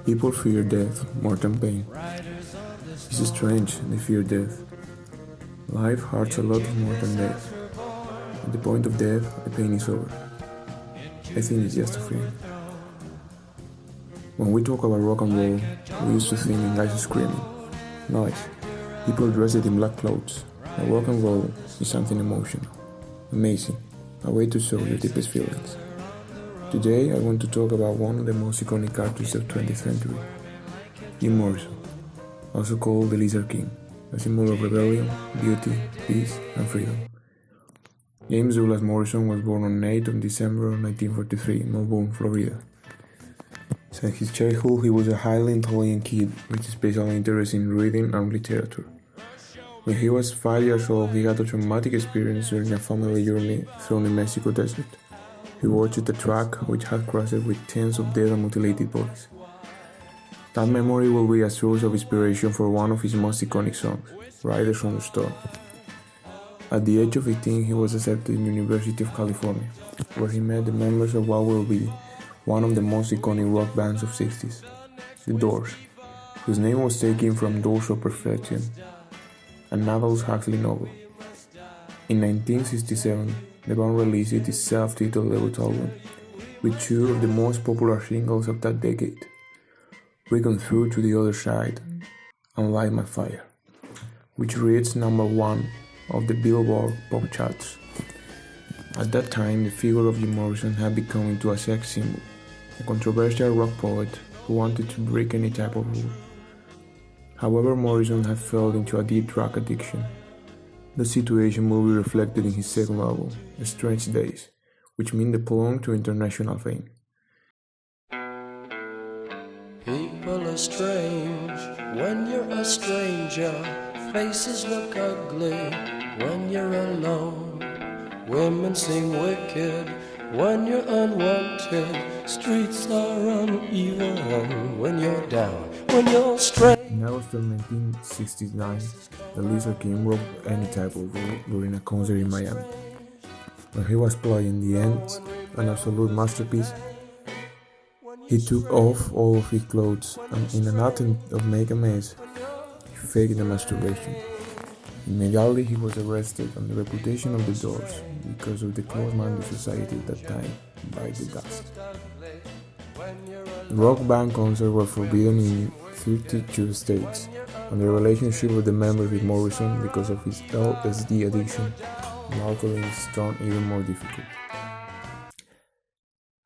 People fear death more than pain. It's strange, they fear death. Life hurts a lot more than death. At the point of death, the pain is over. I think it's just a fear. When we talk about rock and roll, we used to think in guys screaming, noise, people dressed in black clothes. But rock and roll is something emotional, amazing, a way to show your deepest feelings. Today I want to talk about one of the most iconic artists of the 20th century, Jim Morrison, also called the Lizard King, a symbol of rebellion, beauty, peace, and freedom. James Douglas Morrison was born on 8th of December 1943 in Melbourne, Florida. Since his childhood, he was a highly intelligent kid with a special interest in reading and literature. When he was 5 years old, he had a traumatic experience during a family journey through the Mexico desert. He watched a truck which had crashed with tens of dead and mutilated bodies. That memory will be a source of inspiration for one of his most iconic songs, Riders on the Storm. At the age of 18, he was accepted in the University of California, where he met the members of what will be one of the most iconic rock bands of the 60s, The Doors, whose name was taken from Doors of Perfection, an Aldous Huxley novel. In 1967, the band released its self-titled debut album, with two of the most popular singles of that decade, Breaking Through to the Other Side and Light My Fire, which reached number 1 of the Billboard pop charts. At that time, the figure of Jim Morrison had become into a sex symbol, a controversial rock poet who wanted to break any type of rule. However, Morrison had fallen into a deep drug addiction. The situation will be reflected in his second album, Strange Days, which meant the plunge to international fame. People are strange when you're a stranger. Faces look ugly when you're alone. Women seem wicked when you're unwanted. Streets are uneven when you're down, when you're strange. In August of 1969, the Lizard King broke any type of rule during a concert in Miami. When he was playing The Ends, an absolute masterpiece, he took off all of his clothes and in an attempt to make a mess, he faked the masturbation. Immediately he was arrested and the reputation of the Doors, because of the close-minded society at that time, by the dust. Rock band concerts were forbidden in 32 states, and the relationship with the members with Morrison, because of his LSD addiction and alcoholism, turned even more difficult.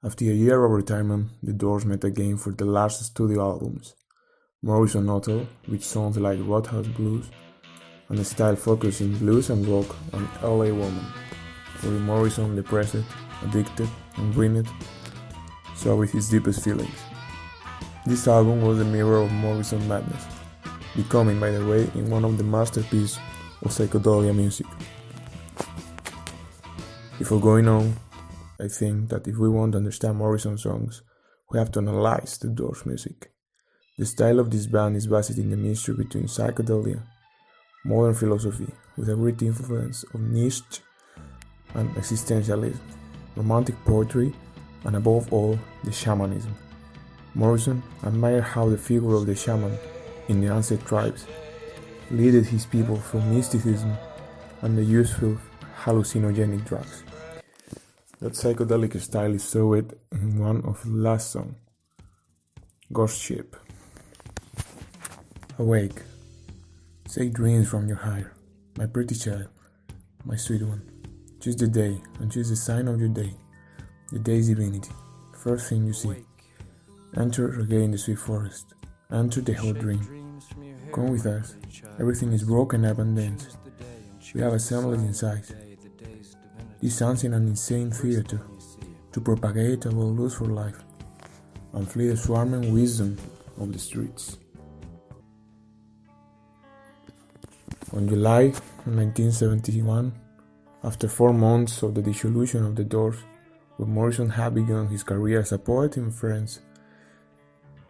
After a year of retirement, the Doors met again for the last studio albums, Morrison Hotel, with songs like Roadhouse Blues, and a style focusing blues and rock on LA Woman, where Morrison, depressed, addicted, and ruined, saw with his deepest feelings. This album was the mirror of Morrison's madness, becoming, by the way, in one of the masterpieces of psychedelia music. Before going on, I think that if we want to understand Morrison's songs, we have to analyze the Doors' music. The style of this band is based in the mixture between psychedelia, modern philosophy, with a great influence of Nietzsche and existentialism, romantic poetry, and above all, the shamanism. Morrison admired how the figure of the shaman in the ancient tribes led his people from mysticism and the use of hallucinogenic drugs. That psychedelic style is showed in one of the last songs, Ghost Ship. Awake, take dreams from your higher, my pretty child, my sweet one. Choose the day and choose the sign of your day, the day's divinity, first thing you see. Enter again the sweet forest, enter the hot dream. Come with us, everything is broken up and dense. We have assembled inside. This sounds in an insane theater, to propagate our lust for life, and flee the swarming wisdom of the streets. On July 1971, after 4 months of the dissolution of the Doors, when Morrison had begun his career as a poet in France,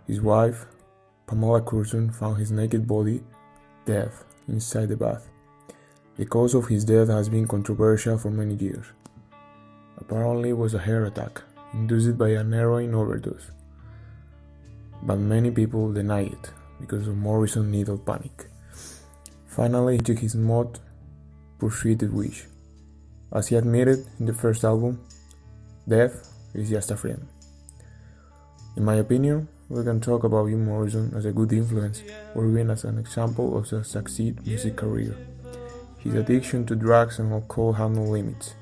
his wife, Pamela Curson, found his naked body dead inside the bath. The cause of his death has been controversial for many years. Apparently it was a heart attack, induced by an heroin overdose. but many people deny it because of Morrison's need of panic. Finally, he took his most pursued wish. As he admitted in the first album, death is just a friend. In my opinion, we can talk about Jim Morrison as a good influence or even as an example of a successful music career. His addiction to drugs and alcohol had no limits,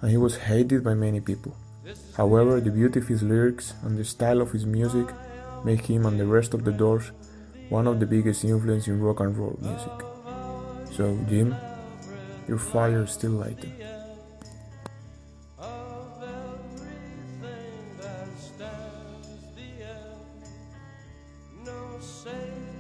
and he was hated by many people. However, the beauty of his lyrics and the style of his music make him and the rest of the Doors one of the biggest influences in rock and roll music. So, Jim, your fire is still lighting. Say